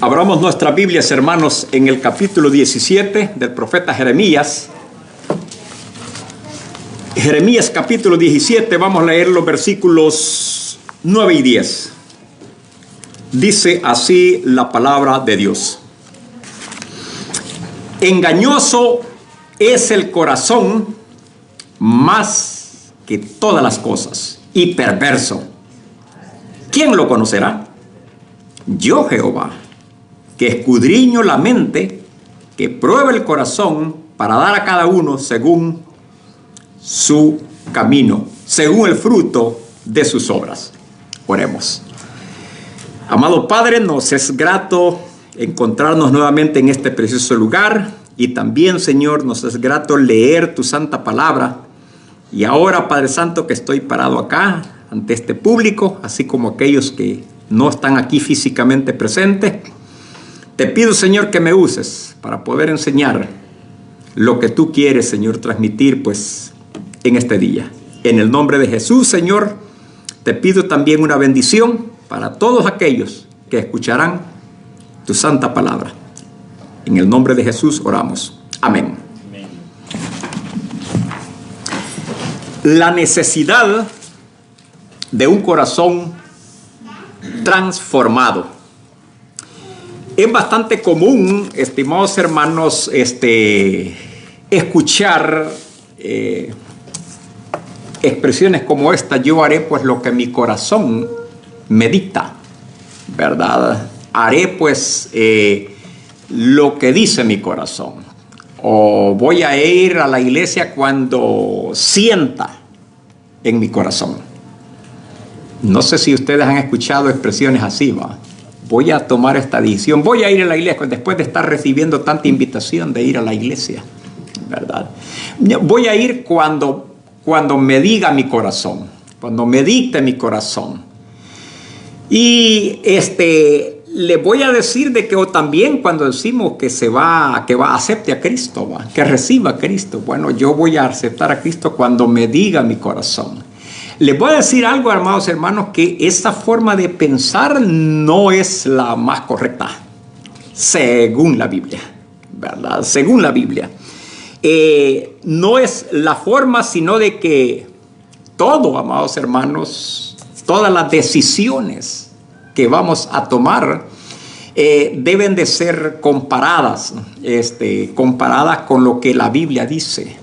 Abramos nuestras Biblias, hermanos, en el capítulo 17 del profeta Jeremías. Jeremías capítulo 17, vamos a leer los versículos 9 y 10. Dice así la palabra de Dios. Engañoso es el corazón más que todas las cosas y perverso. ¿Quién lo conocerá? Yo, Jehová, que escudriño la mente, que prueba el corazón para dar a cada uno según su camino, según el fruto de sus obras. Oremos. Amado Padre, nos es grato encontrarnos nuevamente en este precioso lugar y también, Señor, nos es grato leer tu santa palabra. Y ahora, Padre Santo, que estoy parado acá ante este público, así como aquellos que no están aquí físicamente presentes, te pido, Señor, que me uses para poder enseñar lo que tú quieres, Señor, transmitir, pues, en este día. En el nombre de Jesús, Señor, te pido también una bendición para todos aquellos que escucharán tu santa palabra. En el nombre de Jesús oramos. Amén. Amén. La necesidad de un corazón transformado. Es bastante común, estimados hermanos, escuchar expresiones como esta: yo haré pues lo que mi corazón me dicta, ¿verdad? Haré pues lo que dice mi corazón. O voy a ir a la iglesia cuando sienta en mi corazón. No sé si ustedes han escuchado expresiones así, ¿va? Voy a tomar esta decisión, voy a ir a la iglesia después de estar recibiendo tanta invitación de ir a la iglesia, ¿verdad? Voy a ir cuando me diga mi corazón, cuando me dicte mi corazón. Y le voy a decir de que o también cuando decimos que acepte a Cristo, ¿va? Que reciba a Cristo. Bueno, yo voy a aceptar a Cristo cuando me diga mi corazón. Les voy a decir algo, amados hermanos, que esa forma de pensar no es la más correcta, según la Biblia, ¿verdad? Según la Biblia. No es la forma, sino de que todo, amados hermanos, todas las decisiones que vamos a tomar deben de ser comparadas con lo que la Biblia dice.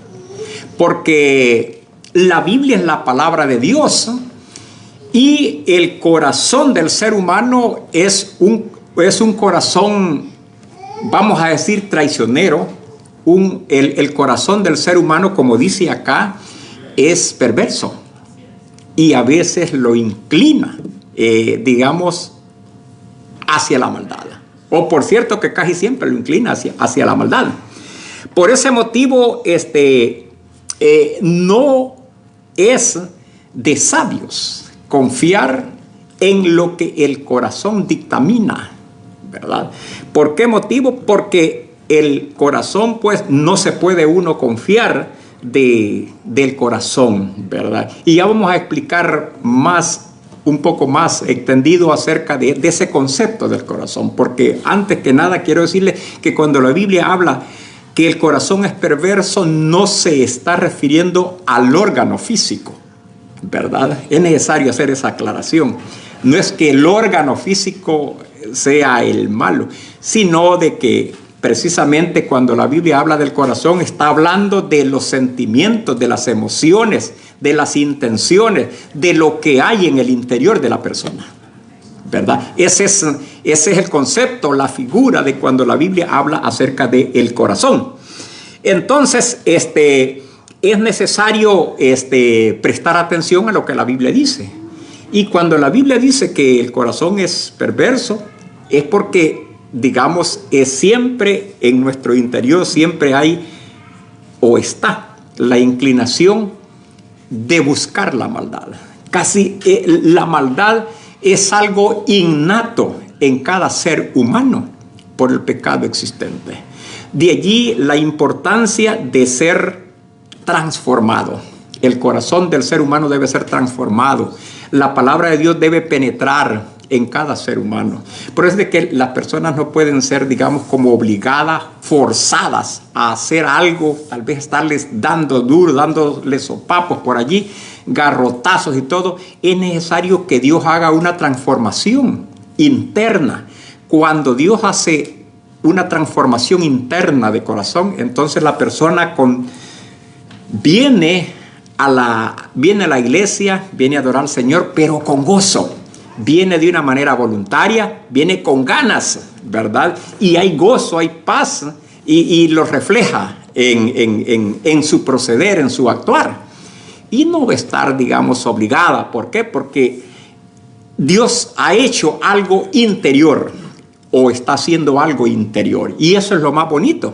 Porque la Biblia es la palabra de Dios y el corazón del ser humano es un corazón, vamos a decir, traicionero. El corazón del ser humano, como dice acá, es perverso y a veces lo inclina, digamos, hacia la maldad. O por cierto que casi siempre lo inclina hacia la maldad. Por ese motivo, no es de sabios confiar en lo que el corazón dictamina, ¿verdad? ¿Por qué motivo? Porque el corazón, pues, no se puede uno confiar del corazón, ¿verdad? Y ya vamos a explicar un poco más extendido acerca de ese concepto del corazón, porque antes que nada quiero decirle que cuando la Biblia habla que el corazón es perverso, no se está refiriendo al órgano físico, ¿verdad? Es necesario hacer esa aclaración. No es que el órgano físico sea el malo, sino de que precisamente cuando la Biblia habla del corazón, está hablando de los sentimientos, de las emociones, de las intenciones, de lo que hay en el interior de la persona, ¿verdad? Ese es el concepto, la figura de cuando la Biblia habla acerca del corazón. Entonces, es necesario prestar atención a lo que la Biblia dice. Y cuando la Biblia dice que el corazón es perverso, es porque, digamos, siempre en nuestro interior, siempre hay o está la inclinación de buscar la maldad. Casi la maldad es algo innato en cada ser humano por el pecado existente. De allí la importancia de ser transformado. El corazón del ser humano debe ser transformado. La palabra de Dios debe penetrar en cada ser humano. Por eso es de que las personas no pueden ser, digamos, como obligadas, forzadas a hacer algo, tal vez estarles dando duro, dándoles sopapos por allí, garrotazos y todo. Es necesario que Dios haga una transformación interna. Cuando Dios hace una transformación interna de corazón, entonces la persona viene a la iglesia, viene a adorar al Señor, pero con gozo. Viene de una manera voluntaria, viene con ganas, ¿verdad? Y hay gozo, hay paz, y lo refleja en su proceder, en su actuar. Y no va a estar, digamos, obligada. ¿Por qué? Porque Dios ha hecho algo interior, o está haciendo algo interior. Y eso es lo más bonito.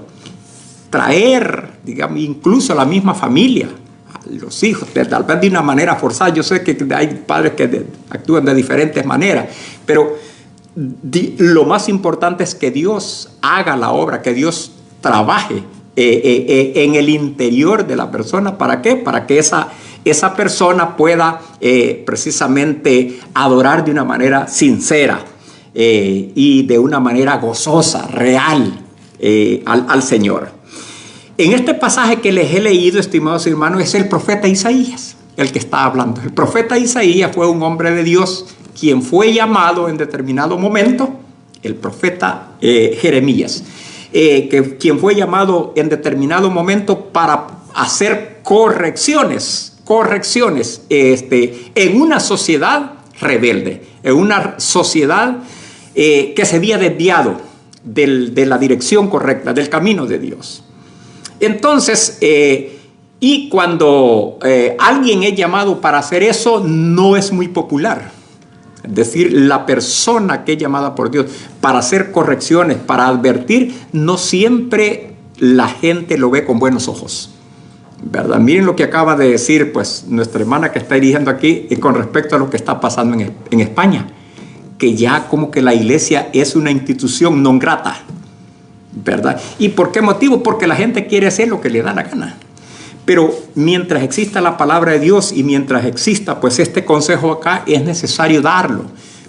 Traer, digamos, incluso a la misma familia, los hijos, tal vez de una manera forzada. Yo sé que hay padres que actúan de diferentes maneras, pero lo más importante es que Dios haga la obra, que Dios trabaje en el interior de la persona. ¿Para qué? Para que esa persona pueda precisamente adorar de una manera sincera y de una manera gozosa, real, al Señor. En este pasaje que les he leído, estimados hermanos, es el profeta Isaías el que está hablando. El profeta Isaías fue un hombre de Dios quien fue llamado en determinado momento, el profeta Jeremías, quien fue llamado en determinado momento para hacer correcciones en una sociedad rebelde, en una sociedad que se había desviado de la dirección correcta, del camino de Dios. Entonces, y cuando alguien es llamado para hacer eso, no es muy popular. Es decir, la persona que es llamada por Dios para hacer correcciones, para advertir, no siempre la gente lo ve con buenos ojos, ¿verdad? Miren lo que acaba de decir pues nuestra hermana que está dirigiendo aquí con respecto a lo que está pasando en España, que ya como que la iglesia es una institución non grata, ¿verdad? ¿Y por qué motivo? Porque la gente quiere hacer lo que le da la gana. Pero mientras exista la palabra de Dios y mientras exista pues este consejo acá, es necesario darlo,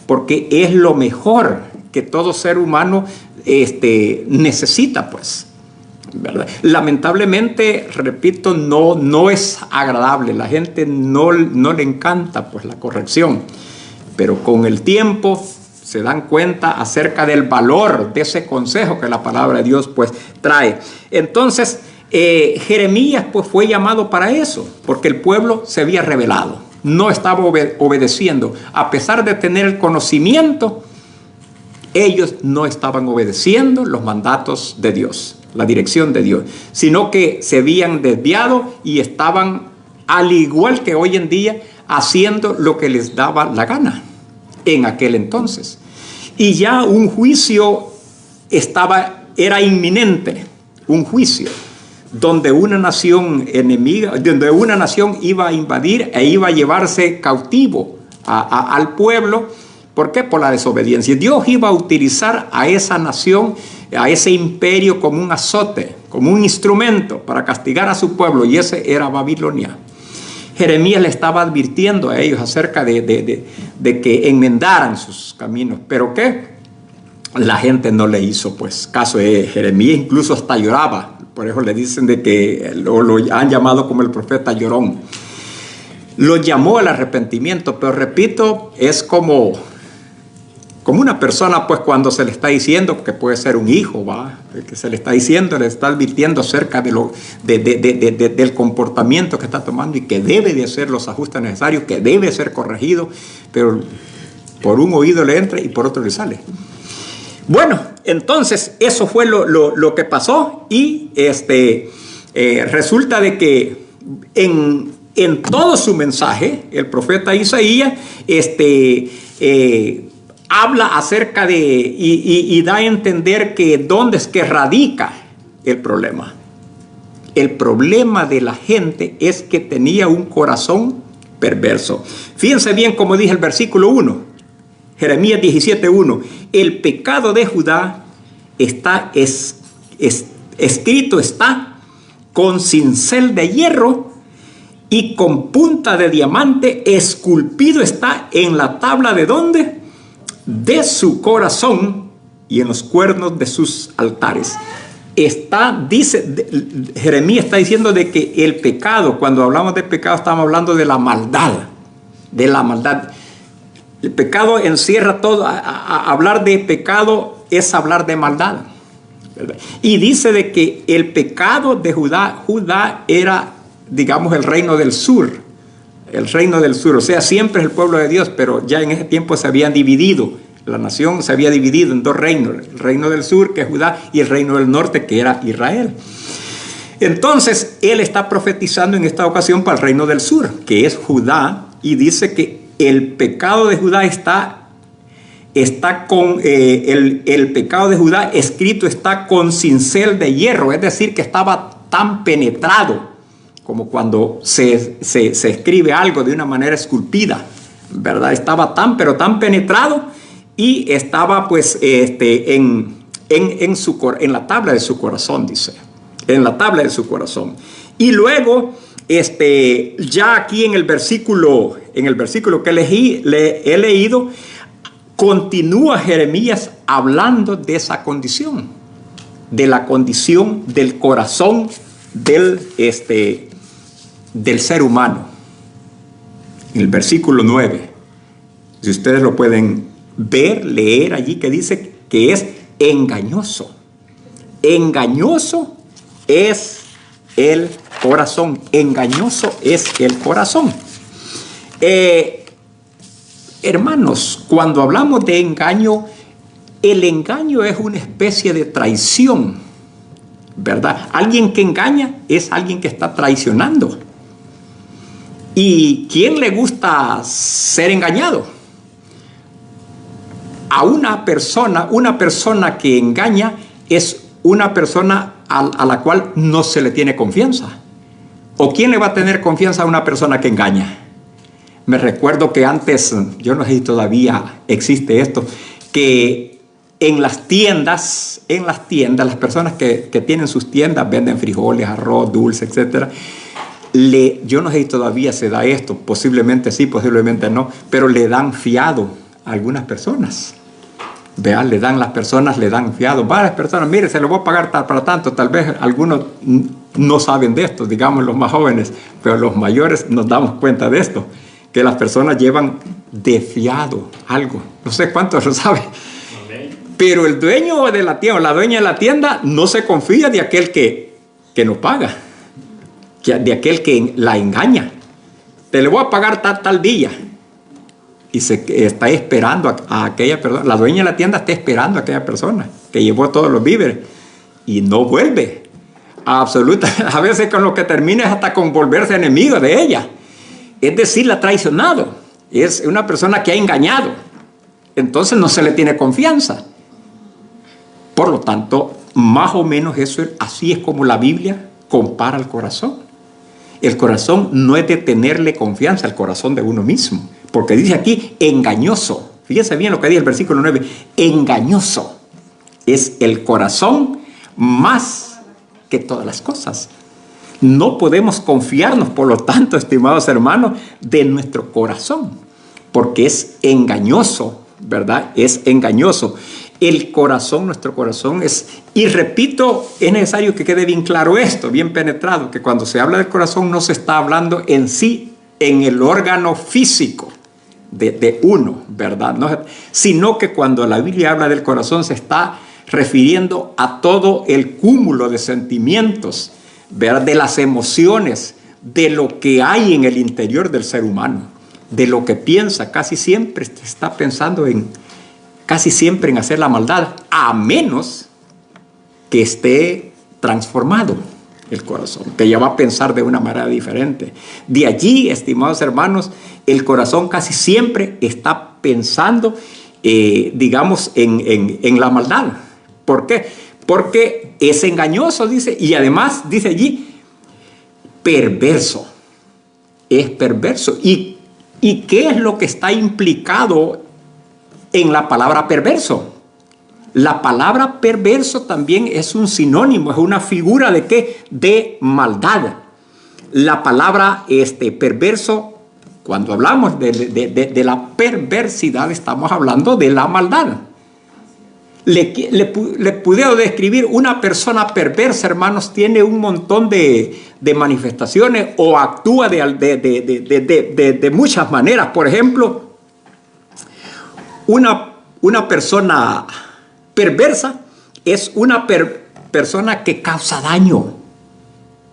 porque es lo mejor que todo ser humano necesita, pues, ¿verdad? Lamentablemente, repito, no es agradable. La gente no le encanta pues la corrección, pero con el tiempo se dan cuenta acerca del valor de ese consejo que la palabra de Dios pues trae. Entonces Jeremías pues fue llamado para eso, porque el pueblo se había rebelado, no estaba obedeciendo. A pesar de tener el conocimiento, ellos no estaban obedeciendo los mandatos de Dios, la dirección de Dios, sino que se habían desviado y estaban, al igual que hoy en día, haciendo lo que les daba la gana en aquel entonces. Y ya un juicio era inminente, un juicio donde una nación enemiga, donde una nación iba a invadir e iba a llevarse cautivo al pueblo. ¿Por qué? Por la desobediencia. Dios iba a utilizar a esa nación, a ese imperio, como un azote, como un instrumento para castigar a su pueblo, y ese era Babilonia. Jeremías le estaba advirtiendo a ellos acerca de que enmendaran sus caminos, pero ¿qué? La gente no le hizo pues caso. Jeremías incluso hasta lloraba. Por eso le dicen de que lo han llamado como el profeta llorón. Lo llamó al arrepentimiento, pero repito, es como una persona pues cuando se le está diciendo, que puede ser un hijo, ¿va? Que se le está diciendo, le está advirtiendo acerca del comportamiento que está tomando y que debe de hacer los ajustes necesarios, que debe ser corregido, pero por un oído le entra y por otro le sale. Bueno, entonces eso fue lo que pasó, y resulta de que en todo su mensaje el profeta Isaías habla acerca y da a entender que dónde es que radica el problema. El problema de la gente es que tenía un corazón perverso. Fíjense bien como dice el versículo 1. Jeremías 17:1. El pecado de Judá escrito está con cincel de hierro y con punta de diamante, esculpido está en la tabla de ¿dónde? de su corazón y en los cuernos de sus altares. Jeremías está diciendo de que el pecado, cuando hablamos de pecado, estamos hablando de la maldad, de la maldad. El pecado encierra todo. Hablar de pecado es hablar de maldad, ¿verdad? Y dice de que el pecado de Judá era, digamos, el reino del sur. El reino del sur, o sea, siempre es el pueblo de Dios, pero ya en ese tiempo se habían dividido. La nación se había dividido en dos reinos, el reino del sur, que es Judá, y el reino del norte, que era Israel. Entonces, él está profetizando en esta ocasión para el reino del sur, que es Judá, y dice que el pecado de Judá el pecado de Judá escrito está con cincel de hierro, es decir, que estaba tan penetrado como cuando se escribe algo de una manera esculpida, ¿verdad? Estaba pero tan penetrado, y estaba pues en la tabla de su corazón, dice, en la tabla de su corazón. Y luego, ya aquí en el versículo que he leído, continúa Jeremías hablando de esa condición, de la condición del corazón del ser humano. En el versículo 9, si ustedes lo pueden leer allí, que dice que es engañoso. Engañoso es el corazón. Engañoso es el corazón. Hermanos, cuando hablamos de engaño, el engaño es una especie de traición, ¿verdad? Alguien que engaña es alguien que está traicionando. ¿Y quién le gusta ser engañado? A una persona que engaña es una persona a la cual no se le tiene confianza. ¿O quién le va a tener confianza a una persona que engaña? Me recuerdo que antes, yo no sé si todavía existe esto, que en las tiendas, las personas que tienen sus tiendas, venden frijoles, arroz, dulce, etc. Yo no sé si todavía se da esto, posiblemente sí, posiblemente no, pero le dan fiado a algunas personas. Vean, le dan fiado. Varias personas, mire, se lo voy a pagar para tanto. Tal vez algunos no saben de esto, digamos los más jóvenes, pero los mayores nos damos cuenta de esto, que las personas llevan de fiado algo. No sé cuántos lo saben. Pero el dueño de la tienda o la dueña de la tienda no se confía de aquel que no paga, de aquel que la engaña. Te le voy a pagar tal día. Y está esperando a aquella persona. La dueña de la tienda está esperando a aquella persona que llevó todos los víveres y no vuelve. A veces con lo que termina es hasta con volverse enemigo de ella. Es decir, la ha traicionado. Es una persona que ha engañado. Entonces no se le tiene confianza. Por lo tanto, más o menos así es como la Biblia compara el corazón. El corazón no es de tenerle confianza al corazón de uno mismo. Porque dice aquí, engañoso. Fíjense bien lo que dice el versículo 9. Engañoso es el corazón más que todas las cosas. No podemos confiarnos, por lo tanto, estimados hermanos, de nuestro corazón. Porque es engañoso, ¿verdad? Es engañoso. El corazón, nuestro corazón es... Y repito, es necesario que quede bien claro esto, bien penetrado, que cuando se habla del corazón no se está hablando en sí, en el órgano físico de uno, ¿verdad? No, sino que cuando la Biblia habla del corazón se está refiriendo a todo el cúmulo de sentimientos, ¿verdad? De las emociones, de lo que hay en el interior del ser humano, de lo que piensa. Casi siempre está pensando en hacer la maldad, a menos que esté transformado el corazón, que ya va a pensar de una manera diferente. De allí, estimados hermanos, el corazón casi siempre está pensando, digamos, en la maldad. ¿Por qué? Porque es engañoso, dice, y además, dice allí, perverso. Es perverso. ¿Y qué es lo que está implicado en la palabra perverso? La palabra perverso también es un sinónimo, es una figura de ¿qué? De maldad. La palabra perverso Cuando hablamos de la perversidad, estamos hablando de la maldad. Le puedo describir una persona perversa, hermanos, tiene un montón de manifestaciones o actúa de muchas maneras. Por ejemplo, una persona perversa es una persona que causa daño,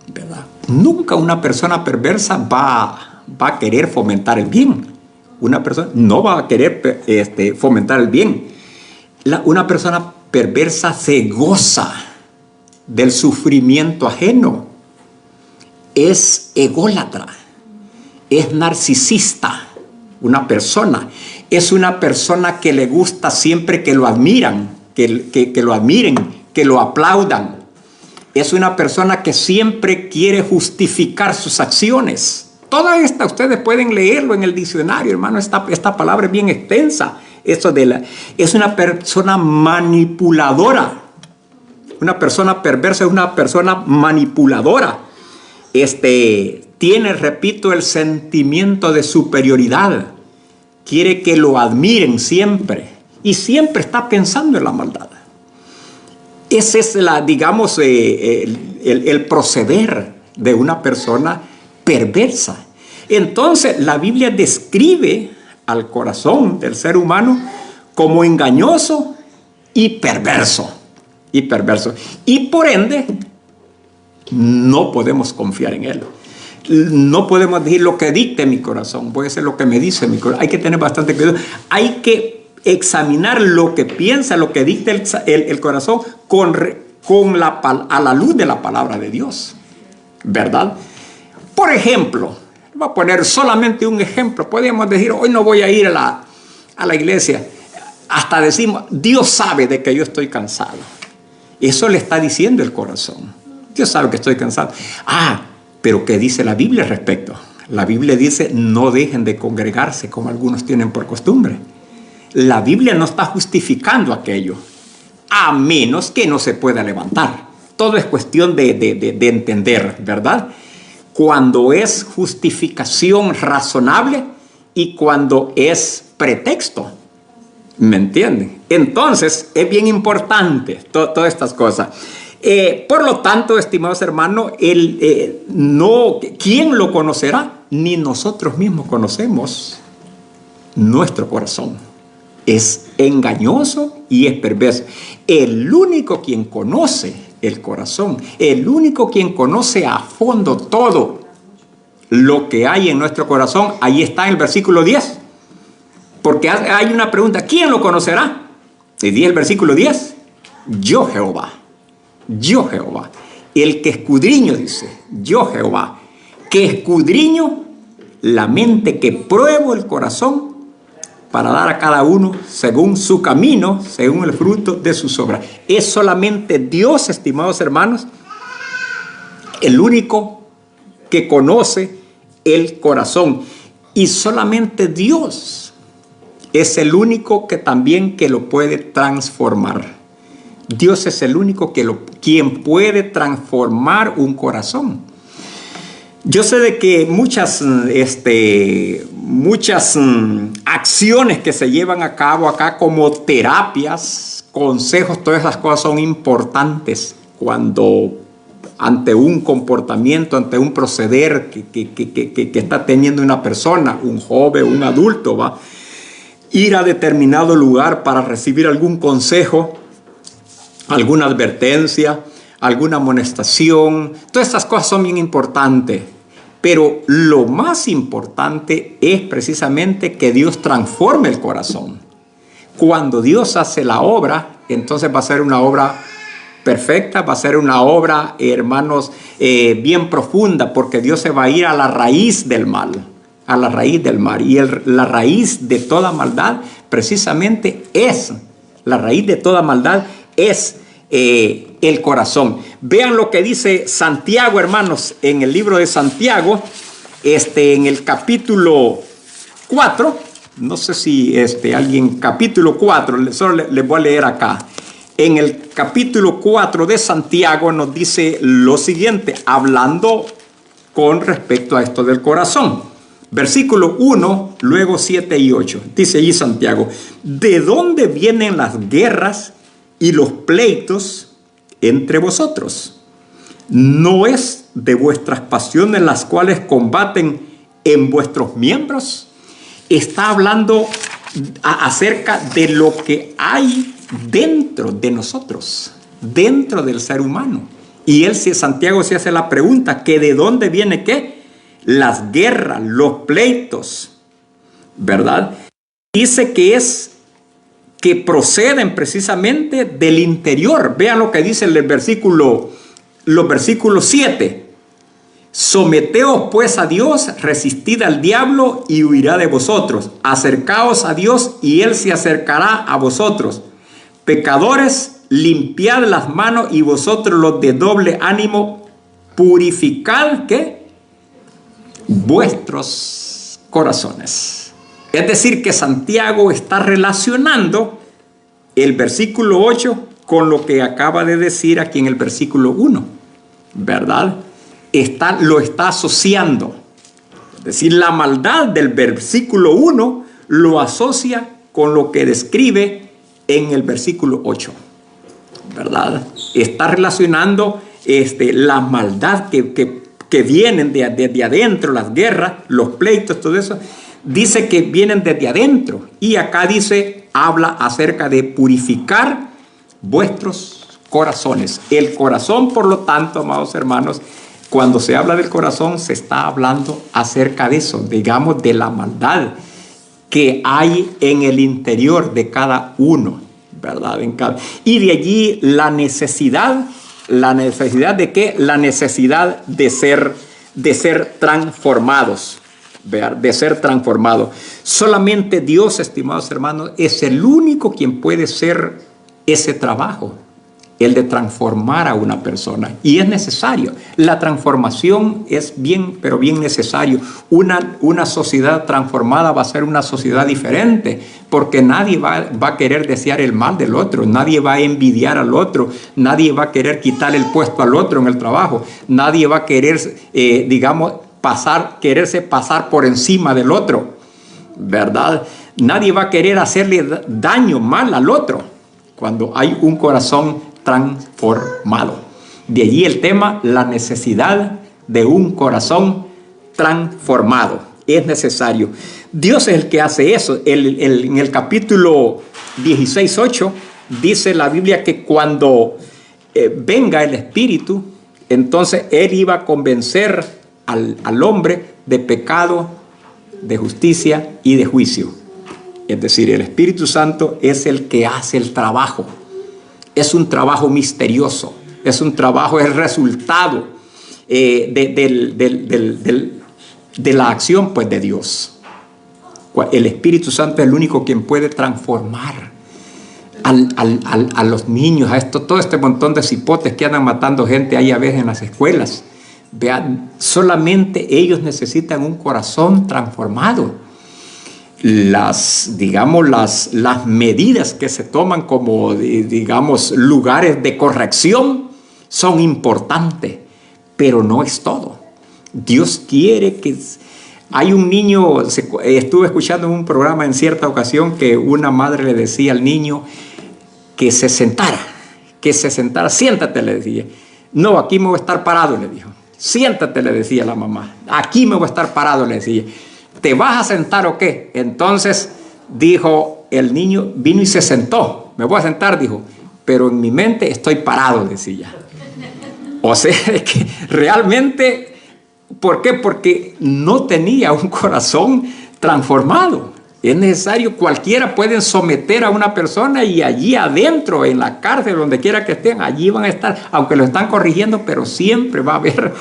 ¿verdad? Nunca una persona perversa va a querer fomentar el bien. Una persona no va a querer fomentar el bien. Una persona perversa se goza del sufrimiento ajeno. Es ególatra. Es narcisista. Una persona. Es una persona que le gusta siempre que lo admiran, que lo admiren, que lo aplaudan. Es una persona que siempre quiere justificar sus acciones. Toda esta, ustedes pueden leerlo en el diccionario, hermano. Esta palabra es bien extensa. Es una persona manipuladora. Una persona perversa es una persona manipuladora. Tiene, repito, el sentimiento de superioridad. Quiere que lo admiren siempre. Y siempre está pensando en la maldad. Ese es digamos, el proceder de una persona perversa. Entonces, la Biblia describe al corazón del ser humano como engañoso y perverso. Y por ende, no podemos confiar en él. No podemos decir lo que dicte mi corazón, puede ser lo que me dice mi corazón. Hay que tener bastante cuidado. Hay que examinar lo que piensa, lo que dicta el corazón a la luz de la palabra de Dios, ¿verdad? Por ejemplo, voy a poner solamente un ejemplo. Podríamos decir, hoy no voy a ir a la iglesia. Hasta decimos, Dios sabe de que yo estoy cansado. Eso le está diciendo el corazón. Dios sabe que estoy cansado. Pero ¿qué dice la Biblia al respecto? La Biblia dice, no dejen de congregarse como algunos tienen por costumbre. La Biblia no está justificando aquello, a menos que no se pueda levantar. Todo es cuestión de entender, ¿verdad? Cuando es justificación razonable y cuando es pretexto. ¿Me entienden? Entonces, es bien importante todas estas cosas. Por lo tanto, estimados hermanos, ¿quién lo conocerá? Ni nosotros mismos conocemos nuestro corazón. Es engañoso y es perverso. El único quien conoce el corazón, el único quien conoce a fondo todo lo que hay en nuestro corazón, ahí está en el versículo 10. Porque hay una pregunta, ¿quién lo conocerá? Y dice el versículo 10, yo Jehová. Yo Jehová, el que escudriño, dice, yo Jehová, que escudriño la mente, que pruebo el corazón para dar a cada uno según su camino, según el fruto de sus obras. Es solamente Dios, estimados hermanos, el único que conoce el corazón. Y solamente Dios es el único que también que lo puede transformar. Dios es el único quien puede transformar un corazón. Yo sé de que muchas acciones que se llevan a cabo acá como terapias, consejos, todas esas cosas son importantes cuando ante un comportamiento, ante un proceder que está teniendo una persona, un joven, un adulto, va ir a determinado lugar para recibir algún consejo, alguna advertencia, alguna amonestación. Todas estas cosas son bien importantes. Pero lo más importante es precisamente que Dios transforme el corazón. Cuando Dios hace la obra, entonces va a ser una obra perfecta, va a ser una obra, hermanos, bien profunda, porque Dios se va a ir a la raíz del mal. A la raíz del mal. Y la raíz de toda maldad, precisamente la raíz de toda maldad es el corazón. Vean lo que dice Santiago, hermanos, en el libro de Santiago, en el capítulo 4, no sé si alguien, capítulo 4, solo les voy a leer acá. En el capítulo 4 de Santiago nos dice lo siguiente, hablando con respecto a esto del corazón. Versículo 1, luego 7 y 8. Dice allí Santiago: ¿de dónde vienen las guerras y los pleitos entre vosotros? ¿No es de vuestras pasiones las cuales combaten en vuestros miembros? Está hablando acerca de lo que hay dentro de nosotros, dentro del ser humano. Y Santiago se hace la pregunta, que de dónde viene ¿qué? Las guerras, los pleitos, ¿verdad? Dice que proceden precisamente del interior. Vean lo que dice los versículos 7. Someteos pues a Dios, resistid al diablo y huirá de vosotros. Acercaos a Dios y Él se acercará a vosotros. Pecadores, limpiad las manos, y vosotros los de doble ánimo, purificad ¿qué? Vuestros corazones. Es decir, que Santiago está relacionando el versículo 8 con lo que acaba de decir aquí en el versículo 1, ¿verdad? Lo está asociando. Es decir, la maldad del versículo 1 lo asocia con lo que describe en el versículo 8, ¿verdad? Está relacionando la maldad que vienen de adentro, las guerras, los pleitos, todo eso. Dice que vienen desde adentro. Y acá habla acerca de purificar vuestros corazones. El corazón, por lo tanto, amados hermanos, cuando se habla del corazón, se está hablando acerca de eso, digamos, de la maldad que hay en el interior de cada uno, ¿verdad? Y de allí la necesidad de ¿qué? La necesidad de ser transformados, ¿verdad? De ser transformados. Solamente Dios, estimados hermanos, es el único quien puede hacer ese trabajo, el de transformar a una persona. Y es necesario. La transformación es bien, pero bien necesario. Una sociedad transformada va a ser una sociedad diferente, porque nadie va a querer desear el mal del otro, nadie va a envidiar al otro, nadie va a querer quitar el puesto al otro en el trabajo, nadie va a querer, quererse pasar por encima del otro, ¿verdad? Nadie va a querer hacerle daño, mal al otro, cuando hay un corazón transformado. De allí el tema, la necesidad de un corazón transformado. Es necesario. Dios es el que hace eso. En el capítulo 16:8 dice la Biblia que cuando venga el Espíritu, entonces Él iba a convencer al hombre de pecado, de justicia y de juicio. Es decir, el Espíritu Santo es el que hace el trabajo. Es un trabajo misterioso, es un trabajo, es resultado de la acción pues, de Dios. El Espíritu Santo es el único quien puede transformar a los niños, todo este montón de cipotes que andan matando gente ahí a veces en las escuelas. Vean, solamente ellos necesitan un corazón transformado. Las medidas que se toman como, lugares de corrección son importantes, pero no es todo. Dios quiere que... Hay un niño, estuve escuchando en un programa en cierta ocasión que una madre le decía al niño que se sentara, siéntate, le decía. No, aquí me voy a estar parado, le dijo. Siéntate, le decía la mamá. Aquí me voy a estar parado, le decía. ¿Te vas a sentar o qué? Entonces dijo el niño, vino y se sentó. Me voy a sentar, dijo, pero en mi mente estoy parado, decía. O sea, que realmente, ¿por qué? Porque no tenía un corazón transformado. Es necesario, cualquiera pueden someter a una persona y allí adentro, en la cárcel, donde quiera que estén, allí van a estar, aunque lo están corrigiendo, pero siempre va a haber,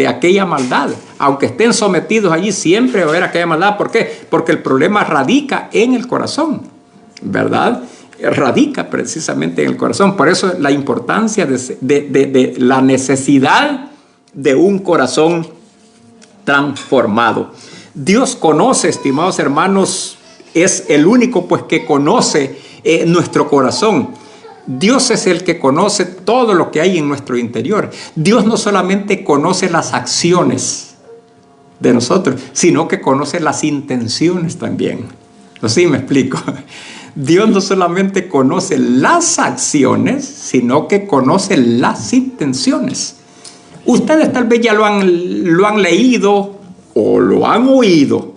aquella maldad. Aunque estén sometidos allí, siempre va a haber aquella maldad. ¿Por qué? Porque el problema radica en el corazón, ¿verdad? Radica precisamente en el corazón. Por eso la importancia de la necesidad de un corazón transformado. Dios conoce, estimados hermanos, es el único pues que conoce nuestro corazón. Dios es el que conoce todo lo que hay en nuestro interior. Dios no solamente conoce las acciones, de nosotros, sino que conoce las intenciones también. ¿No sé si me explico? Dios no solamente conoce las acciones, sino que conoce las intenciones. Ustedes tal vez ya lo han leído o lo han oído,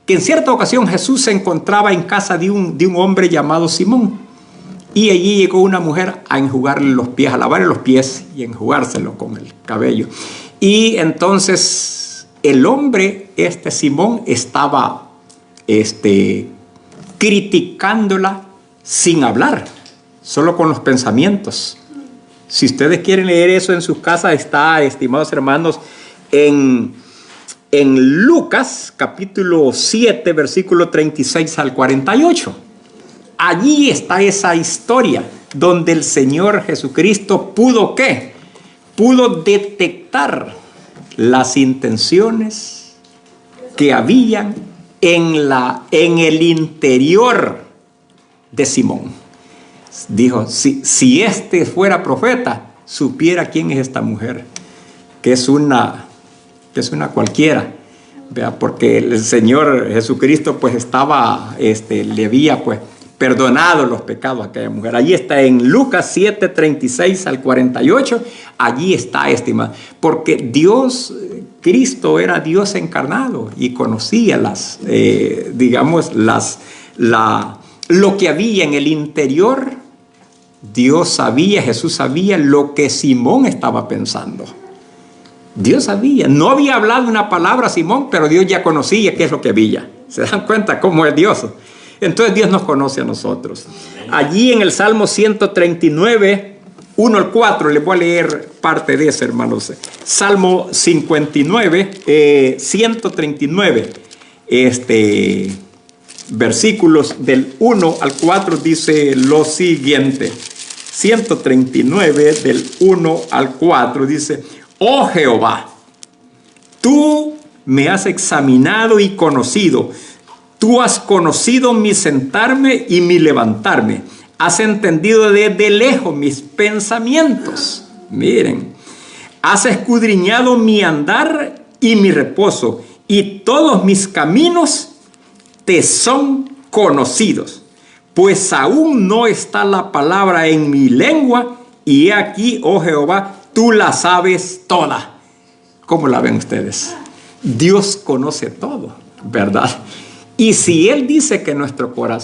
que en cierta ocasión Jesús se encontraba en casa de un hombre llamado Simón. Y allí llegó una mujer a enjugarle los pies, a lavarle los pies y enjugárselo con el cabello. Y entonces el hombre, Simón, estaba criticándola sin hablar, solo con los pensamientos. Si ustedes quieren leer eso en sus casas, está, estimados hermanos, en Lucas capítulo 7, versículo 36 al 48. Allí está esa historia donde el Señor Jesucristo pudo ¿qué? Pudo detectar las intenciones que habían en el interior de Simón. Dijo, si este fuera profeta, supiera quién es esta mujer, que es una cualquiera, ¿vea? Porque el Señor Jesucristo pues le había pues perdonado los pecados a aquella mujer. Allí está en Lucas 7, 36 al 48, allí está, estimado, porque Cristo era Dios encarnado y conocía lo que había en el interior. Jesús sabía lo que Simón estaba pensando. Dios sabía, no había hablado una palabra a Simón, pero Dios ya conocía qué es lo que había. ¿Se dan cuenta cómo es Dios? Entonces Dios nos conoce a nosotros. Allí en el Salmo 139, 1 al 4, les voy a leer parte de eso, hermanos. Salmo 59, 139, versículos del 1 al 4 dice lo siguiente. 139 del 1 al 4 dice: Oh Jehová, tú me has examinado y conocido. Tú has conocido mi sentarme y mi levantarme. Has entendido desde lejos mis pensamientos. Miren, has escudriñado mi andar y mi reposo, y todos mis caminos te son conocidos. Pues aún no está la palabra en mi lengua, y he aquí, oh Jehová, tú la sabes toda. ¿Cómo la ven ustedes? Dios conoce todo, ¿verdad? Y si Él dice que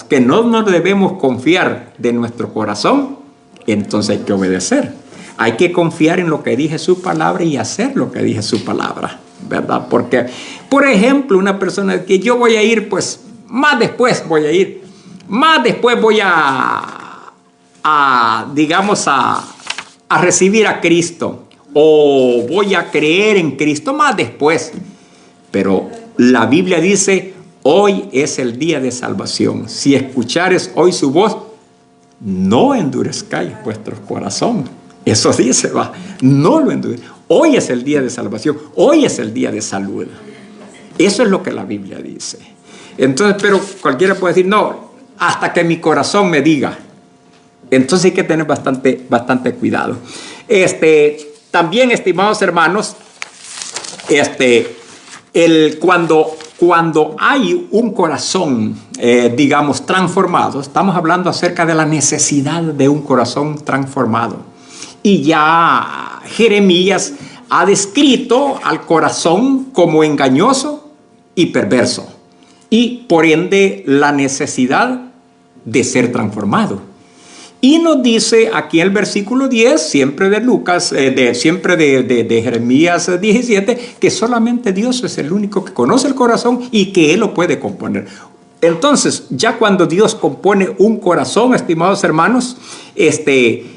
que no nos debemos confiar de nuestro corazón, entonces hay que obedecer. Hay que confiar en lo que dice su palabra y hacer lo que dice su palabra, ¿verdad? Porque, por ejemplo, una persona que yo voy a ir, pues, más después voy a recibir a Cristo, o voy a creer en Cristo más después. Pero la Biblia dice: hoy es el día de salvación. Si escuchares hoy su voz, no endurezcáis vuestro corazón. Eso dice, no lo endurezcáis. Hoy es el día de salvación. Hoy es el día de salud. Eso es lo que la Biblia dice. Entonces, pero cualquiera puede decir, no, hasta que mi corazón me diga. Entonces hay que tener bastante cuidado. También, estimados hermanos, cuando hay un corazón, transformado, estamos hablando acerca de la necesidad de un corazón transformado. Y ya Jeremías ha descrito al corazón como engañoso y perverso. Y por ende la necesidad de ser transformado. Y nos dice aquí en el versículo 10, siempre de Lucas, de Jeremías 17, que solamente Dios es el único que conoce el corazón y que Él lo puede componer. Entonces, ya cuando Dios compone un corazón, estimados hermanos,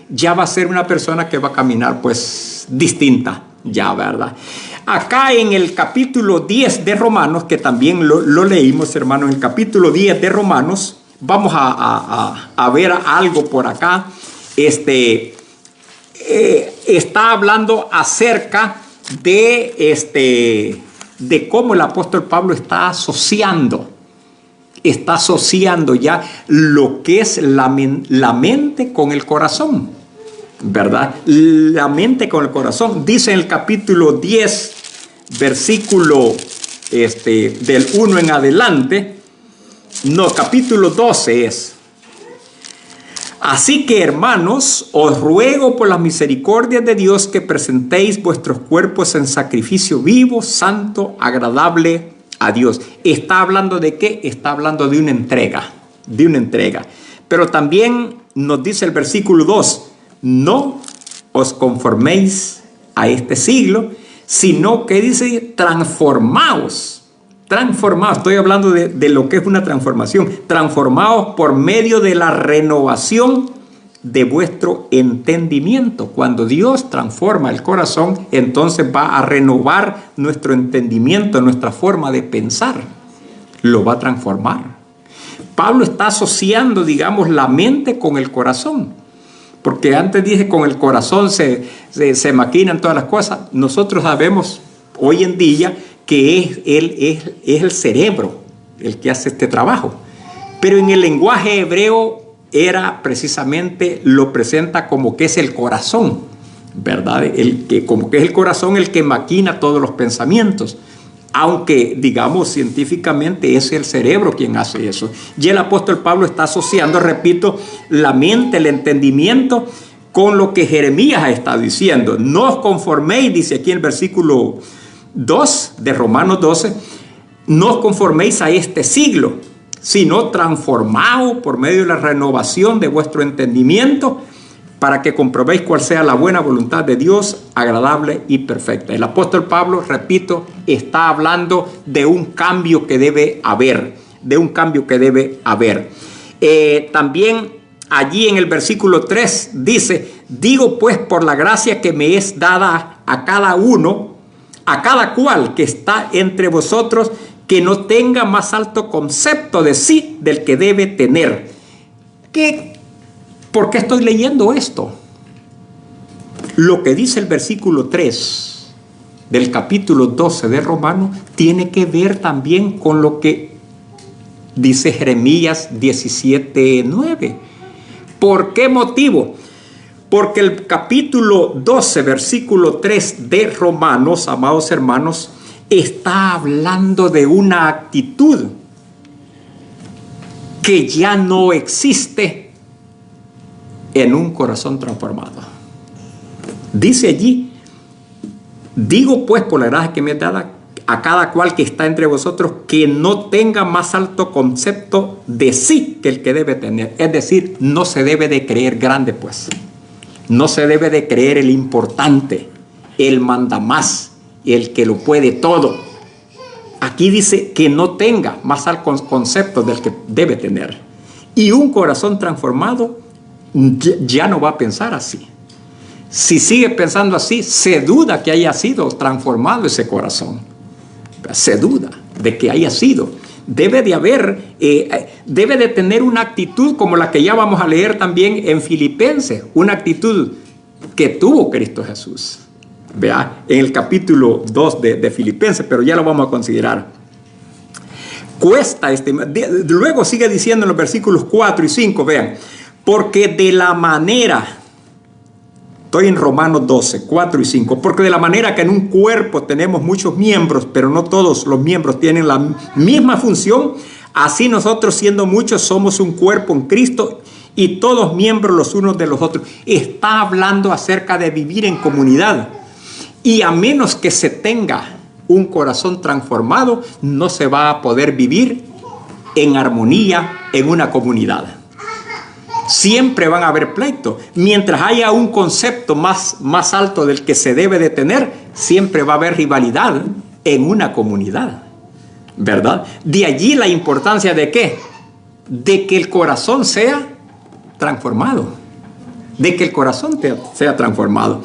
ya va a ser una persona que va a caminar pues distinta, ya, ¿verdad? Acá en el capítulo 10 de Romanos, que también lo leímos, hermanos, en el capítulo 10 de Romanos, vamos a ver algo por acá. Está hablando acerca de cómo el apóstol Pablo está asociando ya lo que es la mente con el corazón, ¿verdad? La mente con el corazón. Dice en el capítulo 10, versículo del 1 en adelante. No, capítulo 12 es. Así que, hermanos, os ruego por las misericordias de Dios que presentéis vuestros cuerpos en sacrificio vivo, santo, agradable a Dios. ¿Está hablando de qué? Está hablando de una entrega, Pero también nos dice el versículo 2, no os conforméis a este siglo, sino que dice transformaos. Estoy hablando de lo que es una transformación. Transformaos por medio de la renovación de vuestro entendimiento. Cuando Dios transforma el corazón, entonces va a renovar nuestro entendimiento, nuestra forma de pensar. Lo va a transformar. Pablo está asociando, digamos, la mente con el corazón. Porque antes dije, con el corazón se maquinan todas las cosas. Nosotros sabemos hoy en día que es el cerebro el que hace este trabajo. Pero en el lenguaje hebreo precisamente lo presenta como que es el corazón, ¿verdad? Como que es el corazón el que maquina todos los pensamientos. Aunque, digamos, científicamente es el cerebro quien hace eso. Y el apóstol Pablo está asociando, repito, la mente, el entendimiento, con lo que Jeremías está diciendo. No os conforméis, dice aquí en el versículo 2 de Romanos 12, no os conforméis a este siglo, sino transformaos por medio de la renovación de vuestro entendimiento, para que comprobéis cuál sea la buena voluntad de Dios, agradable y perfecta. El apóstol Pablo, repito, está hablando de un cambio que debe haber, También allí en el versículo 3 dice, digo pues por la gracia que me es dada a cada cual que está entre vosotros, que no tenga más alto concepto de sí del que debe tener. ¿Por qué estoy leyendo esto? Lo que dice el versículo 3 del capítulo 12 de Romanos tiene que ver también con lo que dice Jeremías 17:9. ¿Por qué motivo? Porque el capítulo 12, versículo 3 de Romanos, amados hermanos, está hablando de una actitud que ya no existe en un corazón transformado. Dice allí, digo pues por la gracia que me es dada a cada cual que está entre vosotros, que no tenga más alto concepto de sí que el que debe tener. Es decir, no se debe de creer grande, pues. No se debe de creer el importante, el mandamás, el que lo puede todo. Aquí dice que no tenga más alto concepto del que debe tener. Y un corazón transformado ya no va a pensar así. Si sigue pensando así, se duda que haya sido transformado ese corazón. Se duda de que haya sido. Debe de tener una actitud como la que ya vamos a leer también en Filipenses, una actitud que tuvo Cristo Jesús. Vea, en el capítulo 2 de Filipenses, pero ya lo vamos a considerar. Cuesta luego sigue diciendo en los versículos 4 y 5, vean, porque de la manera, estoy en Romanos 12, 4 y 5, porque de la manera que en un cuerpo tenemos muchos miembros, pero no todos los miembros tienen la misma función, así nosotros siendo muchos somos un cuerpo en Cristo y todos miembros los unos de los otros. Está hablando acerca de vivir en comunidad. Y a menos que se tenga un corazón transformado, no se va a poder vivir en armonía en una comunidad. Siempre van a haber pleitos. Mientras haya un concepto más alto del que se debe de tener, siempre va a haber rivalidad en una comunidad, ¿verdad? De allí la importancia de ¿qué? De que el corazón sea transformado. De que el corazón sea transformado.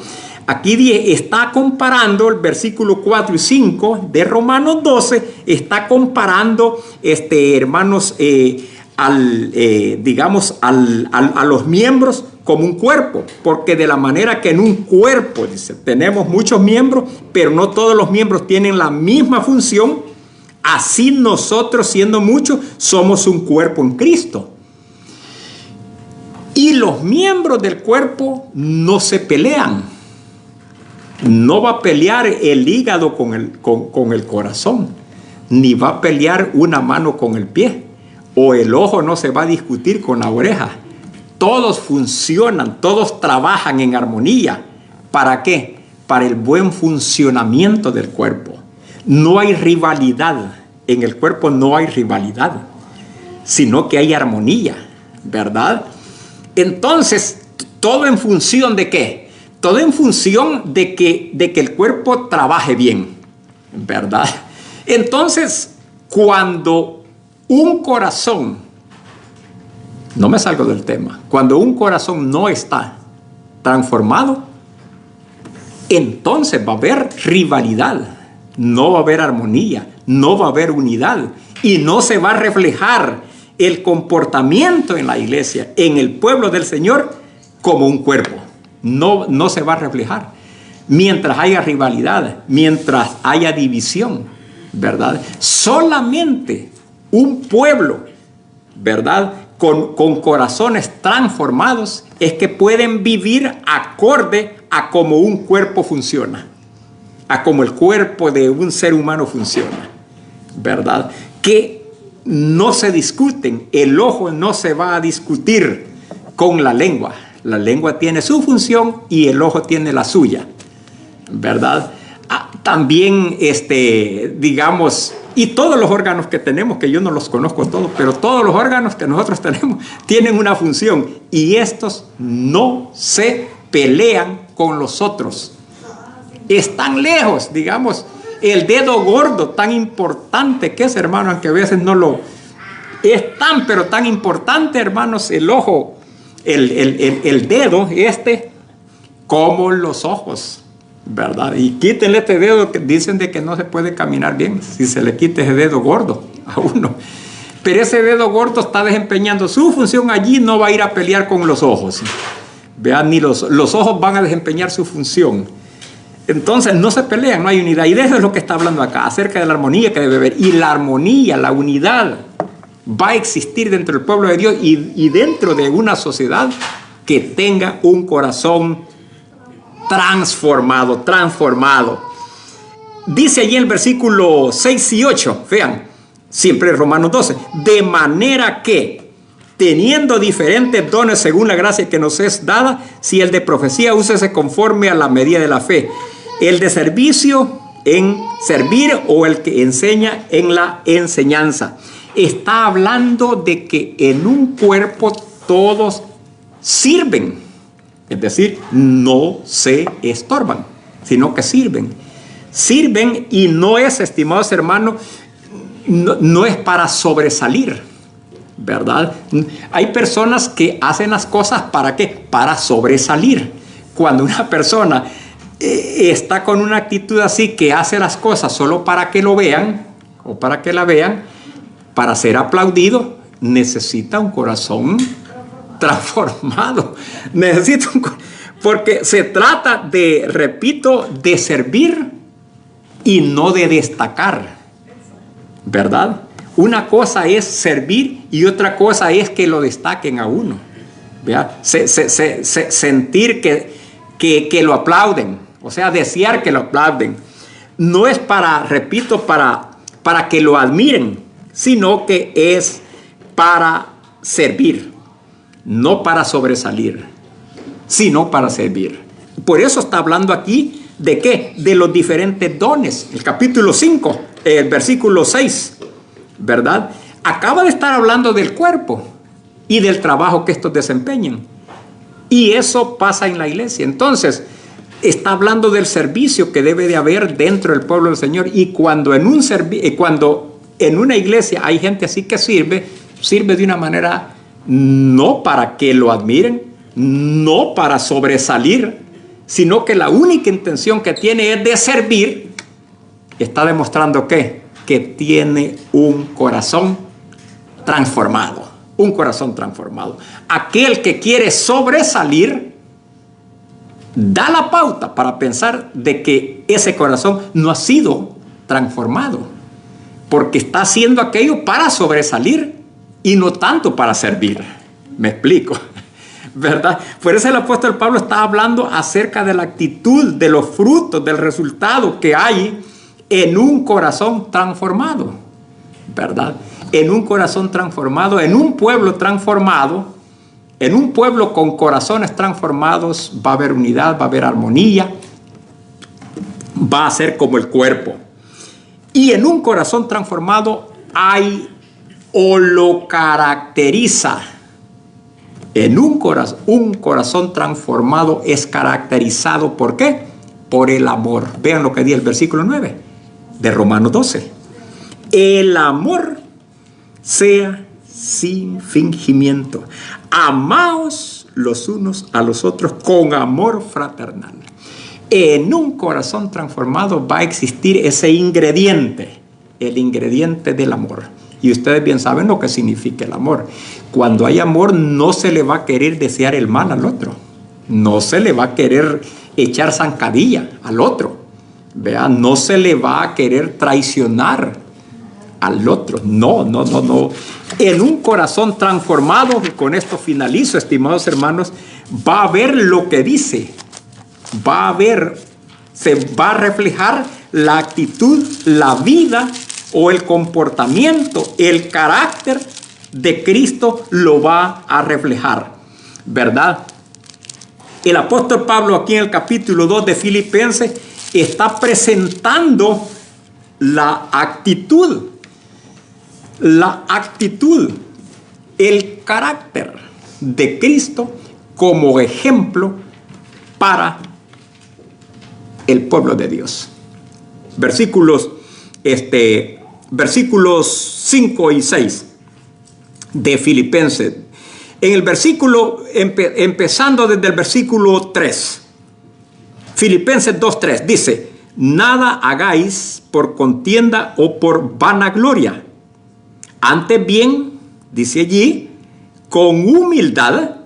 Aquí está comparando el versículo 4 y 5 de Romanos 12, está comparando, hermanos, a los miembros como un cuerpo, porque de la manera que en un cuerpo, dice, tenemos muchos miembros, pero no todos los miembros tienen la misma función, así nosotros, siendo muchos, somos un cuerpo en Cristo. Y los miembros del cuerpo no se pelean. No va a pelear el hígado con el corazón. ni va a pelear una mano con el pie, o el ojo no se va a discutir con la oreja. Todos funcionan, todos trabajan en armonía. ¿Para qué? Para el buen funcionamiento del cuerpo. No hay rivalidad. En el cuerpo no hay rivalidad, sino que hay armonía, ¿verdad? Entonces, ¿todo en función de qué? Todo en función de que el cuerpo trabaje bien, ¿verdad? Entonces, cuando un corazón, no me salgo del tema, cuando un corazón no está transformado, entonces va a haber rivalidad, no va a haber armonía, no va a haber unidad y no se va a reflejar el comportamiento en la iglesia, en el pueblo del Señor, como un cuerpo. No se va a reflejar. Mientras haya rivalidad, mientras haya división, ¿verdad? Solamente un pueblo, ¿verdad?, con corazones transformados es que pueden vivir acorde a cómo un cuerpo funciona, a cómo el cuerpo de un ser humano funciona, ¿verdad? Que no se discuten, el ojo no se va a discutir con la lengua. La lengua tiene su función y el ojo tiene la suya, ¿verdad? También, digamos, y todos los órganos que tenemos, que yo no los conozco todos, pero todos los órganos que nosotros tenemos tienen una función y estos no se pelean con los otros. Están lejos, digamos, el dedo gordo, tan importante que es, hermano, aunque a veces no lo es tan, pero tan importante, hermanos, el ojo, el dedo, como los ojos, ¿verdad? Y quítenle este dedo que dicen de que no se puede caminar bien si se le quita ese dedo gordo a uno. Pero ese dedo gordo está desempeñando su función allí, no va a ir a pelear con los ojos. Vean, ni los ojos van a desempeñar su función. Entonces no se pelean, no hay unidad. Y de eso es lo que está hablando acá, acerca de la armonía que debe haber. Y la armonía, la unidad va a existir dentro del pueblo de Dios y dentro de una sociedad que tenga un corazón transformado. Dice allí el versículo 6 y 8, vean, siempre Romanos 12, de manera que, teniendo diferentes dones según la gracia que nos es dada, si el de profecía, úsese conforme a la medida de la fe, el de servicio en servir o el que enseña en la enseñanza. Está hablando de que en un cuerpo todos sirven. Es decir, no se estorban, sino que sirven. Sirven y no es, estimados hermanos, no es para sobresalir, ¿verdad? Hay personas que hacen las cosas ¿para qué? Para sobresalir. Cuando una persona está con una actitud así, que hace las cosas solo para que lo vean o para que la vean, para ser aplaudido, necesita un corazón transformado. Porque se trata de, repito, de servir y no de destacar, ¿verdad? Una cosa es servir y otra cosa es que lo destaquen a uno, ¿verdad? Sentir que lo aplauden, o sea, desear que lo aplauden. No es para, repito, para que lo admiren, sino que es para servir. No para sobresalir, sino para servir. Por eso está hablando aquí de qué, de los diferentes dones. El capítulo 5, el versículo 6, ¿verdad? Acaba de estar hablando del cuerpo y del trabajo que estos desempeñan. Y eso pasa en la iglesia. Entonces, está hablando del servicio que debe de haber dentro del pueblo del Señor. Y cuando en una iglesia hay gente así que sirve de una manera no para que lo admiren, no para sobresalir, sino que la única intención que tiene es de servir. Está demostrando que tiene un corazón transformado. Un corazón transformado. Aquel que quiere sobresalir da la pauta para pensar de que ese corazón no ha sido transformado, porque está haciendo aquello para sobresalir y no tanto para servir. Me explico, ¿verdad? Por eso el apóstol Pablo está hablando acerca de la actitud, de los frutos, del resultado que hay en un corazón transformado, ¿verdad? En un corazón transformado, en un pueblo transformado, en un pueblo con corazones transformados va a haber unidad, va a haber armonía, va a ser como el cuerpo. Y en un corazón transformado hay o lo caracteriza. En un corazón transformado es caracterizado, ¿por qué? Por el amor. Vean lo que dice el versículo 9 de Romanos 12. El amor sea sin fingimiento. Amaos los unos a los otros con amor fraternal. En un corazón transformado va a existir ese ingrediente, el ingrediente del amor. Y ustedes bien saben lo que significa el amor. Cuando hay amor, no se le va a querer desear el mal al otro. No se le va a querer echar zancadilla al otro. Vean, no se le va a querer traicionar al otro. No. En un corazón transformado, y con esto finalizo, estimados hermanos, va a haber lo que dice. Se va a reflejar la actitud, la vida o el comportamiento, el carácter de Cristo lo va a reflejar, ¿verdad? El apóstol Pablo aquí en el capítulo 2 de Filipenses está presentando la actitud, el carácter de Cristo como ejemplo para el pueblo de Dios. Versículos 5 y 6 de Filipenses. En el versículo, empezando desde el versículo 3, Filipenses 2:3 dice: nada hagáis por contienda o por vanagloria, antes bien, dice allí, con humildad,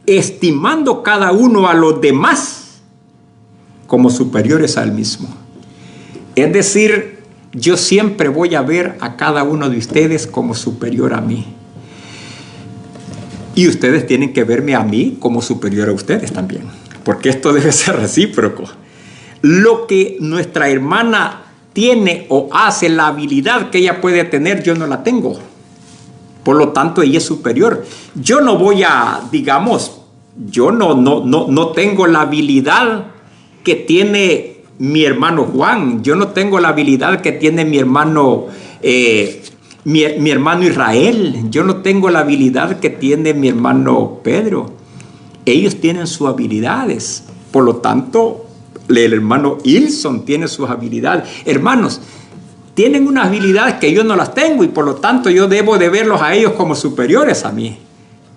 estimando cada uno a los demás como superiores a él mismo. Es decir, yo siempre voy a ver a cada uno de ustedes como superior a mí. Y ustedes tienen que verme a mí como superior a ustedes también, porque esto debe ser recíproco. Lo que nuestra hermana tiene o hace, la habilidad que ella puede tener, yo no la tengo. Por lo tanto, ella es superior. Yo no voy a, digamos, yo no tengo la habilidad que tiene mi hermano Juan. Yo no tengo la habilidad que tiene mi hermano mi hermano Israel. Yo no tengo la habilidad que tiene mi hermano Pedro. Ellos tienen sus habilidades. Por lo tanto, el hermano Ilson tiene sus habilidades. Hermanos, tienen unas habilidades que yo no las tengo y por lo tanto yo debo de verlos a ellos como superiores a mí.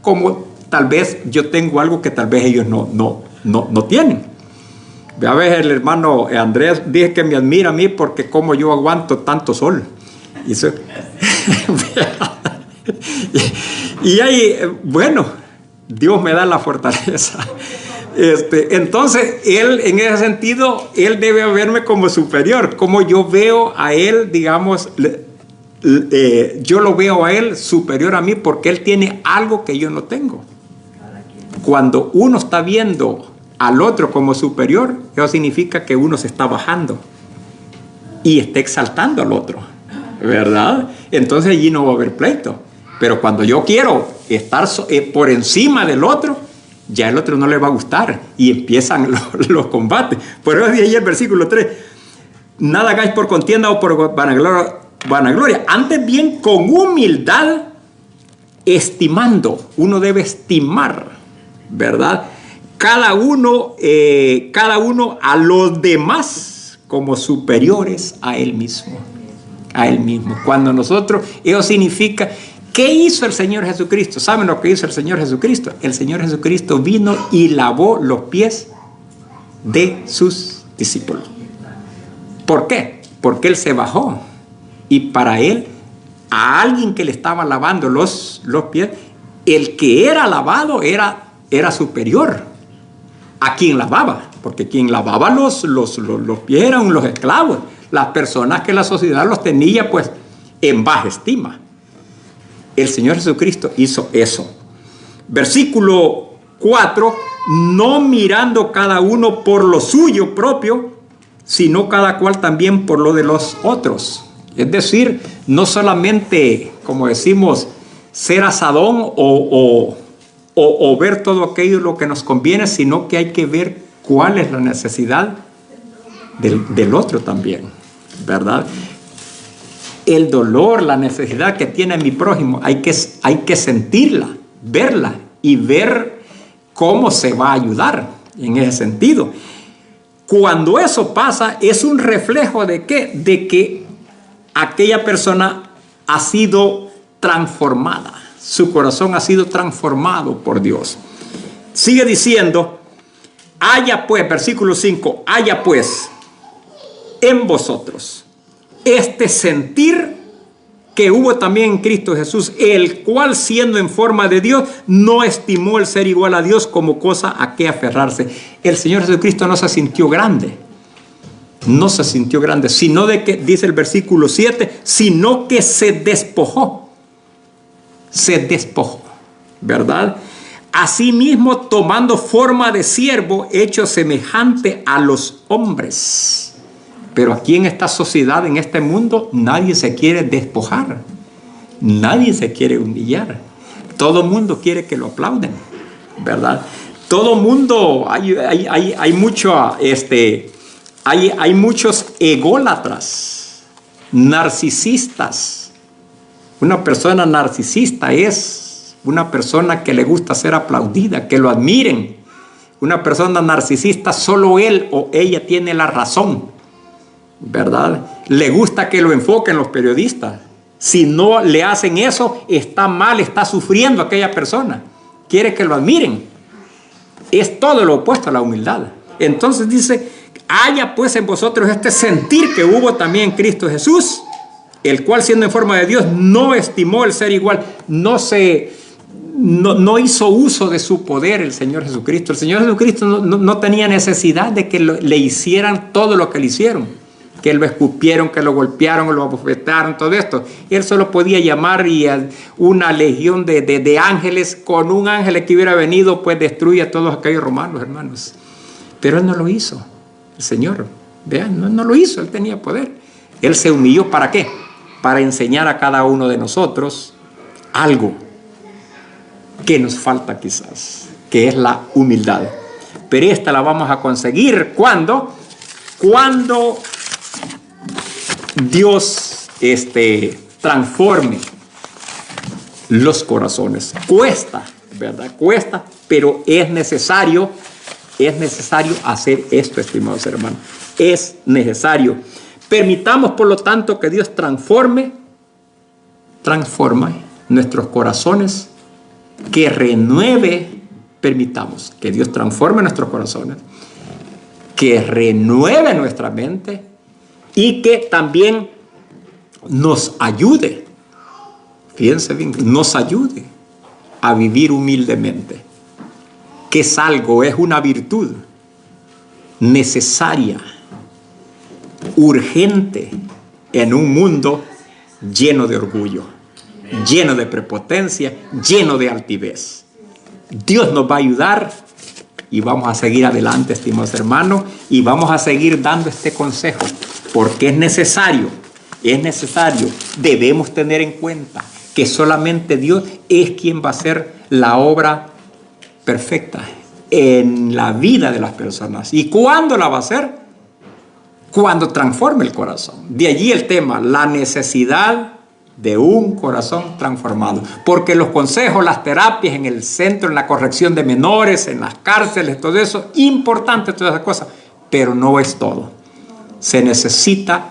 Como tal vez yo tengo algo que tal vez ellos no tienen. A veces el hermano Andrés dice que me admira a mí porque como yo aguanto tanto sol. Y ahí, bueno, Dios me da la fortaleza. Entonces, él, en ese sentido, él debe verme como superior. Como yo veo a él, digamos, yo lo veo a él superior a mí porque él tiene algo que yo no tengo. Cuando uno está viendo al otro como superior, eso significa que uno se está bajando y está exaltando al otro, ¿verdad? Entonces allí no va a haber pleito. Pero cuando yo quiero estar por encima del otro, ya el otro no le va a gustar y empiezan los combates. Por eso dice ahí el versículo 3: nada hagáis por contienda o por vanagloria, antes bien con humildad, estimando. Uno debe estimar, ¿verdad? Cada uno a los demás como superiores a él mismo. A él mismo. Cuando nosotros, eso significa, ¿qué hizo el Señor Jesucristo? ¿Saben lo que hizo el Señor Jesucristo? El Señor Jesucristo vino y lavó los pies de sus discípulos. ¿Por qué? Porque Él se bajó. Y para Él, a alguien que le estaba lavando los pies, el que era lavado era superior a quien lavaba. Porque quien lavaba los pies eran los esclavos. Las personas que la sociedad los tenía pues en baja estima. El Señor Jesucristo hizo eso. Versículo 4: no mirando cada uno por lo suyo propio, sino cada cual también por lo de los otros. Es decir, no solamente, como decimos, ser asadón o ver todo aquello lo que nos conviene, sino que hay que ver cuál es la necesidad del otro también, ¿verdad? El dolor, la necesidad que tiene mi prójimo, hay que sentirla, verla y ver cómo se va a ayudar en ese sentido. Cuando eso pasa, es un reflejo ¿de qué? De que aquella persona ha sido transformada. Su corazón ha sido transformado por Dios. Sigue diciendo, haya pues, versículo 5, haya pues en vosotros este sentir que hubo también en Cristo Jesús, el cual siendo en forma de Dios, no estimó el ser igual a Dios como cosa a que aferrarse. El Señor Jesucristo no se sintió grande. No se sintió grande, sino de que, dice el versículo 7, sino que se despojó. Se despojó, ¿verdad? Asimismo, tomando forma de siervo, hecho semejante a los hombres. Pero aquí en esta sociedad, en este mundo, nadie se quiere despojar. Nadie se quiere humillar. Todo mundo quiere que lo aplauden, ¿verdad? Todo mundo, hay muchos ególatras, narcisistas. Una persona narcisista es una persona que le gusta ser aplaudida, que lo admiren. Una persona narcisista, solo él o ella tiene la razón, ¿verdad? Le gusta que lo enfoquen los periodistas. Si no le hacen eso, está mal, está sufriendo aquella persona. Quiere que lo admiren. Es todo lo opuesto a la humildad. Entonces dice, haya pues en vosotros este sentir que hubo también en Cristo Jesús, el cual siendo en forma de Dios no estimó el ser igual, no hizo uso de su poder el Señor Jesucristo. El Señor Jesucristo no tenía necesidad de que le hicieran todo lo que le hicieron. Que lo escupieron, que lo golpearon, lo abofetaron, todo esto. Él solo podía llamar y a una legión de ángeles, con un ángel que hubiera venido, pues destruye a todos aquellos romanos, hermanos. Pero Él no lo hizo, el Señor. Vean, no lo hizo, Él tenía poder. Él se humilló, ¿para qué? Para enseñar a cada uno de nosotros algo que nos falta quizás, que es la humildad. Pero esta la vamos a conseguir cuando Dios transforme los corazones. Cuesta, ¿verdad? Cuesta, pero es necesario hacer esto, estimados hermanos. Es necesario. Permitamos, por lo tanto, que Dios transforme nuestros corazones, que renueve, permitamos que Dios transforme nuestros corazones, que renueve nuestra mente y que también nos ayude, fíjense bien, nos ayude a vivir humildemente, que es una virtud necesaria, urgente en un mundo lleno de orgullo, lleno de prepotencia, lleno de altivez. Dios nos va a ayudar y vamos a seguir adelante, estimados hermanos, y vamos a seguir dando este consejo, porque es necesario, debemos tener en cuenta que solamente Dios es quien va a hacer la obra perfecta en la vida de las personas. ¿Y cuándo la va a hacer? Cuando transforme el corazón. De allí el tema, la necesidad de un corazón transformado. Porque los consejos, las terapias en el centro, en la corrección de menores, en las cárceles, todo eso, importante todas esas cosas, pero no es todo. Se necesita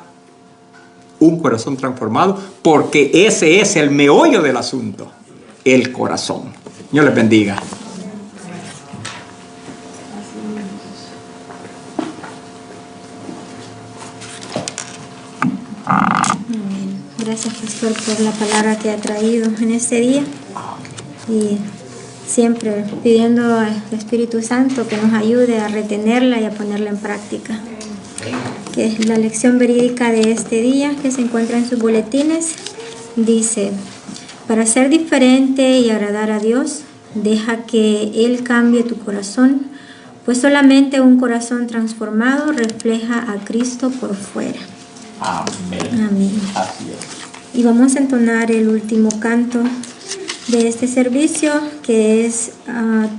un corazón transformado, porque ese es el meollo del asunto, el corazón. Dios les bendiga. Gracias, pastor, por la palabra que ha traído en este día, y siempre pidiendo al Espíritu Santo que nos ayude a retenerla y a ponerla en práctica. Que la lección verídica de este día, que se encuentra en sus boletines, dice: para ser diferente y agradar a Dios, deja que Él cambie tu corazón pues solamente un corazón transformado refleja a Cristo por fuera. Amén. Amén. Así es. Y vamos a entonar el último canto de este servicio, que es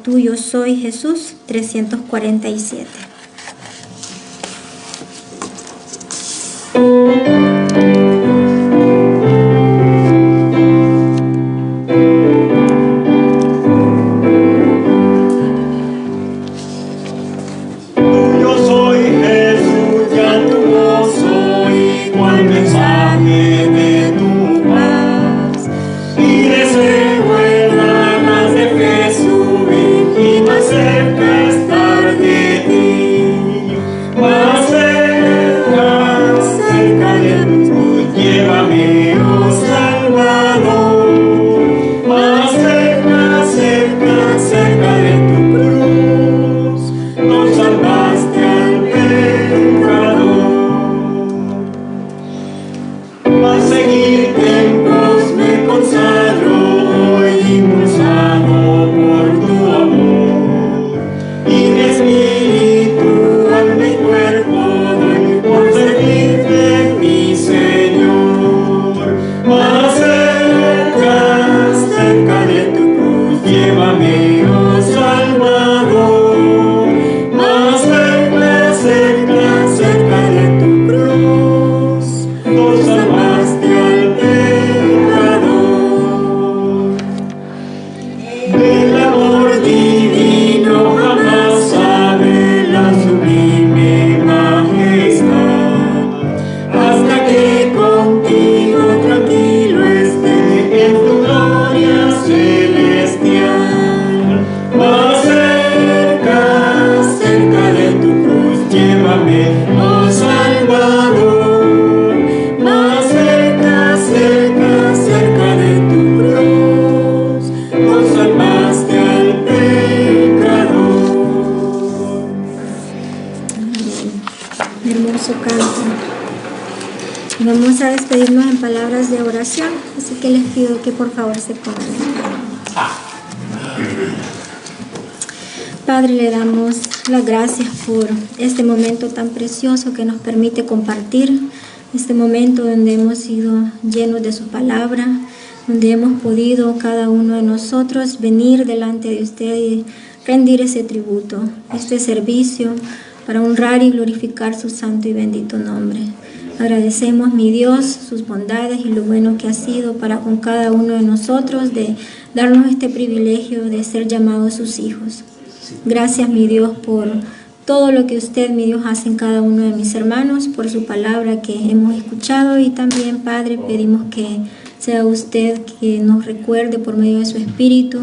Tuyo soy Jesús, 347. Vamos a despedirnos en palabras de oración, así que les pido que por favor se pongan en pie. Padre, le damos las gracias por este momento tan precioso que nos permite compartir, este momento donde hemos sido llenos de su palabra, donde hemos podido cada uno de nosotros venir delante de usted y rendir ese tributo, este servicio para honrar y glorificar su santo y bendito nombre. Agradecemos, mi Dios, sus bondades y lo bueno que ha sido para con cada uno de nosotros de darnos este privilegio de ser llamados sus hijos. Gracias, mi Dios, por todo lo que usted, mi Dios, hace en cada uno de mis hermanos, por su palabra que hemos escuchado y también, Padre, pedimos que sea usted que nos recuerde por medio de su Espíritu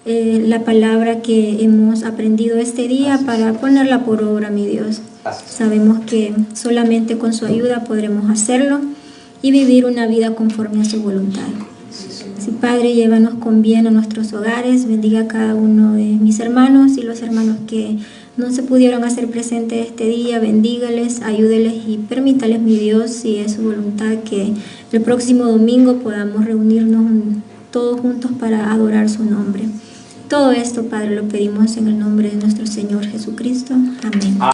la palabra que hemos aprendido este día para ponerla por obra, mi Dios. Sabemos que solamente con su ayuda podremos hacerlo y vivir una vida conforme a su voluntad. Sí, Padre, llévanos con bien a nuestros hogares, bendiga a cada uno de mis hermanos y los hermanos que no se pudieron hacer presentes este día, bendígales, ayúdeles y permítales, mi Dios, si es su voluntad, que el próximo domingo podamos reunirnos todos juntos para adorar su nombre. Todo esto, Padre, lo pedimos en el nombre de nuestro Señor Jesucristo. Amén.